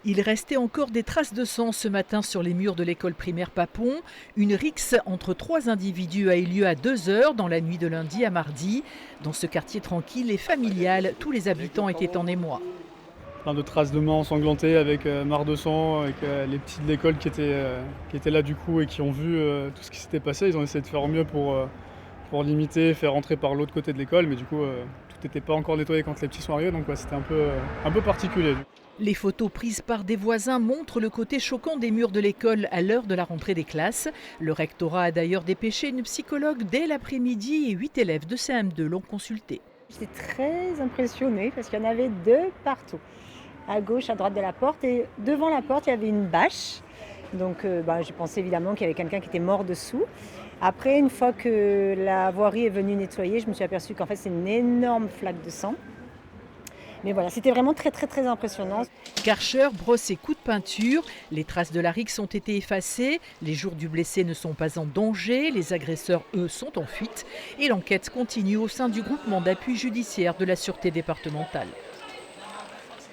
Il restait encore des traces de sang ce matin sur les murs de l'école primaire Papon. Une rixe entre trois individus a eu lieu à 2 heures dans la nuit de lundi à mardi. Dans ce quartier tranquille et familial, tous les habitants étaient en émoi. Plein de traces de mains ensanglantées avec marre de sang, avec les petits de l'école qui étaient là du coup et qui ont vu tout ce qui s'était passé. Ils ont essayé de faire au mieux pour limiter, faire rentrer par l'autre côté de l'école, mais du coup tout n'était pas encore nettoyé quand les petits sont arrivés, donc ouais, c'était un peu particulier. Les photos prises par des voisins montrent le côté choquant des murs de l'école à l'heure de la rentrée des classes. Le rectorat a d'ailleurs dépêché une psychologue dès l'après-midi et 8 élèves de CM2 l'ont consultée. J'étais très impressionnée parce qu'il y en avait de partout, à gauche, à droite de la porte, et devant la porte il y avait une bâche. Donc j'ai pensé évidemment qu'il y avait quelqu'un qui était mort dessous. Après, une fois que la voirie est venue nettoyer, je me suis aperçue qu'en fait c'est une énorme flaque de sang. Mais voilà, c'était vraiment très très très impressionnant. Karcher, brosse et coups de peinture. Les traces de la rixe ont été effacées. Les jours du blessé ne sont pas en danger. Les agresseurs, eux, sont en fuite. Et l'enquête continue au sein du groupement d'appui judiciaire de la Sûreté départementale.